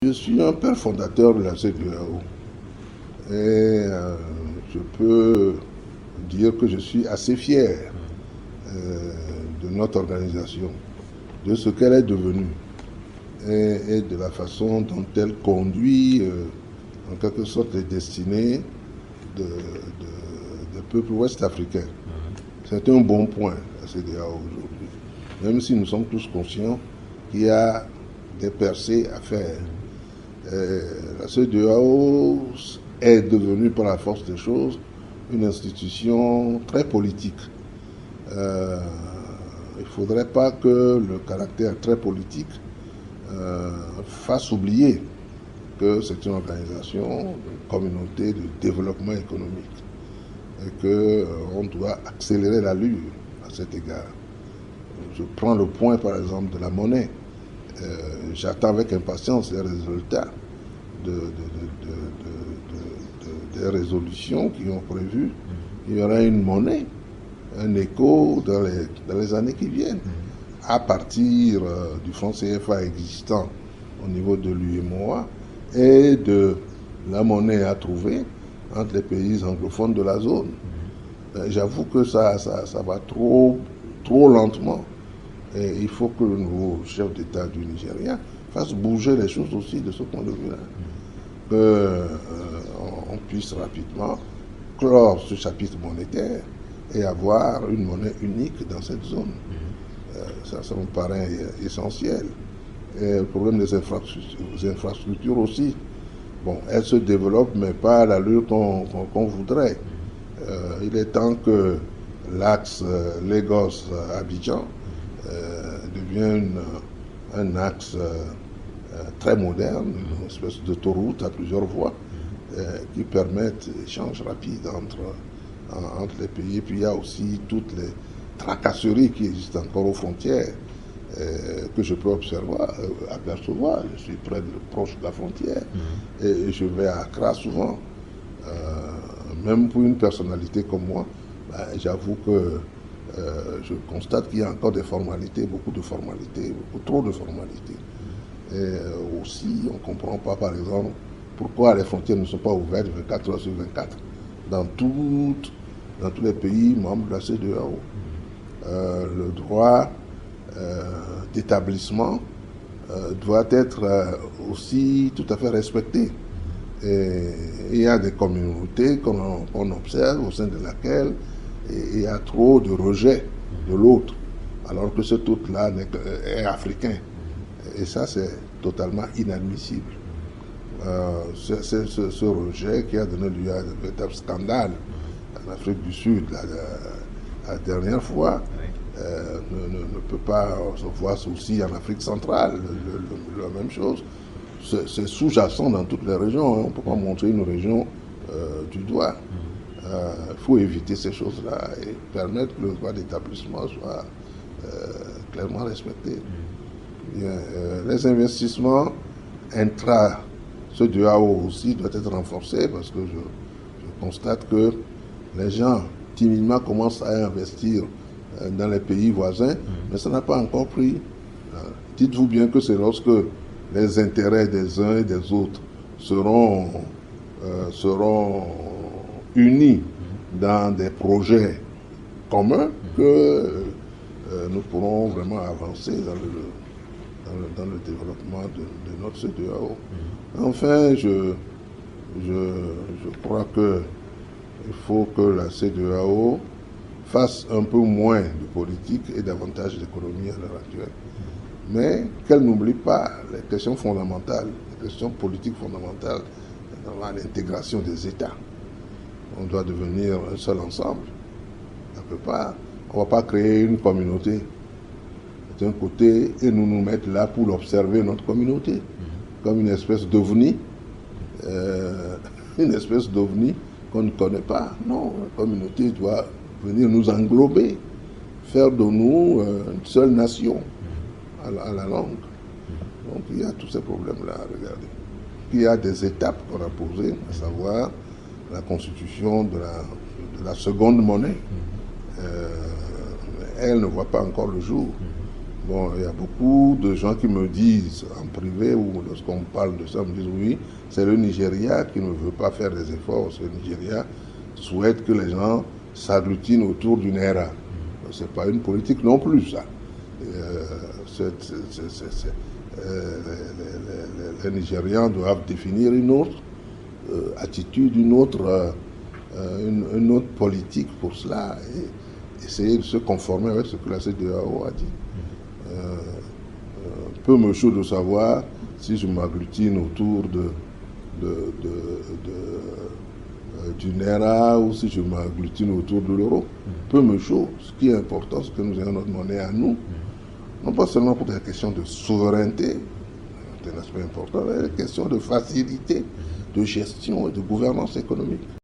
Je suis un père fondateur de la CEDEAO et je peux dire que je suis assez fier de notre organisation, de ce qu'elle est devenue et de la façon dont elle conduit en quelque sorte les destinées des peuples ouest-africains. C'est un bon point, la CEDEAO aujourd'hui, même si nous sommes tous conscients qu'il y a des percées à faire. La CEDEAO est devenue par la force des choses une institution très politique. Il ne faudrait pas que le caractère très politique fasse oublier que c'est une organisation, une communauté de développement économique et qu'on doit accélérer l'allure à cet égard. Je prends le point par exemple de la monnaie. J'attends avec impatience les résultats des résolutions qui ont prévu. Il y aura une monnaie, un écho dans les années qui viennent, à partir du franc CFA existant au niveau de l'UEMOA et de la monnaie à trouver entre les pays anglophones de la zone. J'avoue que ça va trop lentement. Et il faut que le nouveau chef d'État du Nigeria fasse bouger les choses aussi de ce point de vue-là. Qu'on puisse rapidement clore ce chapitre monétaire et avoir une monnaie unique dans cette zone. Ça me paraît essentiel. Et le problème des infrastructures aussi. Bon, elles se développent, mais pas à l'allure qu'on voudrait. Il est temps que l'axe Lagos-Abidjan devient un axe très moderne, une espèce d'autoroute à plusieurs voies qui permettent l'échange rapide entre les pays. Et puis il y a aussi toutes les tracasseries qui existent encore aux frontières que je peux apercevoir. Je suis proche de la frontière et je vais à Accra souvent. Même pour une personnalité comme moi, j'avoue que je constate qu'il y a encore des formalités, beaucoup de formalités, beaucoup trop de formalités. Et aussi, on ne comprend pas, par exemple, pourquoi les frontières ne sont pas ouvertes 24 heures sur 24 dans tous les pays membres de la CEDEAO. Le droit d'établissement doit être aussi tout à fait respecté. Et il y a des communautés qu'on observe au sein de laquelle il y a trop de rejet de l'autre, alors que cet autre-là est africain. Et ça, c'est totalement inadmissible. Ce rejet qui a donné lieu à un véritable scandale en Afrique du Sud la dernière fois ne peut pas se voir aussi en Afrique centrale, la même chose. C'est sous-jacent dans toutes les régions. On ne peut pas montrer une région du doigt. Il faut éviter ces choses-là et permettre que le droit d'établissement soit clairement respecté. Les investissements intra-CEDEAO aussi doivent être renforcés parce que je constate que les gens timidement commencent à investir dans les pays voisins, mais ça n'a pas encore pris. Dites-vous bien que c'est lorsque les intérêts des uns et des autres seront unis dans des projets communs que nous pourrons vraiment avancer dans le développement de notre CEDEAO. Enfin, je crois qu'il faut que la CEDEAO fasse un peu moins de politique et davantage d'économie à l'heure actuelle. Mais qu'elle n'oublie pas les questions fondamentales, les questions politiques fondamentales dans l'intégration des États. On doit devenir un seul ensemble. On ne va pas créer une communauté d'un côté et nous mettre là pour observer notre communauté, comme une espèce d'ovni, qu'on ne connaît pas. Non, la communauté doit venir nous englober, faire de nous une seule nation à la langue. Donc il y a tous ces problèmes-là à regarder. Il y a des étapes qu'on a posées, à savoir la constitution de la seconde monnaie. Elle ne voit pas encore le jour. Bon, il y a beaucoup de gens qui me disent en privé ou lorsqu'on parle de ça, me disent oui, c'est le Nigeria qui ne veut pas faire des efforts. Le Nigeria souhaite que les gens s'agglutinent autour du Naira. Ce n'est pas une politique non plus, ça. Les Nigérians doivent définir une autre attitude, une autre politique pour cela et essayer de se conformer avec ce que la CEDEAO a dit. Peu me chaud de savoir si je m'agglutine autour du Naira ou si je m'agglutine autour de l'euro. Peu me chaud. Ce qui est important, c'est que nous ayons notre monnaie à nous. Non pas seulement pour des questions de souveraineté, c'est un aspect important, mais des questions de facilité, de gestion et de gouvernance économique.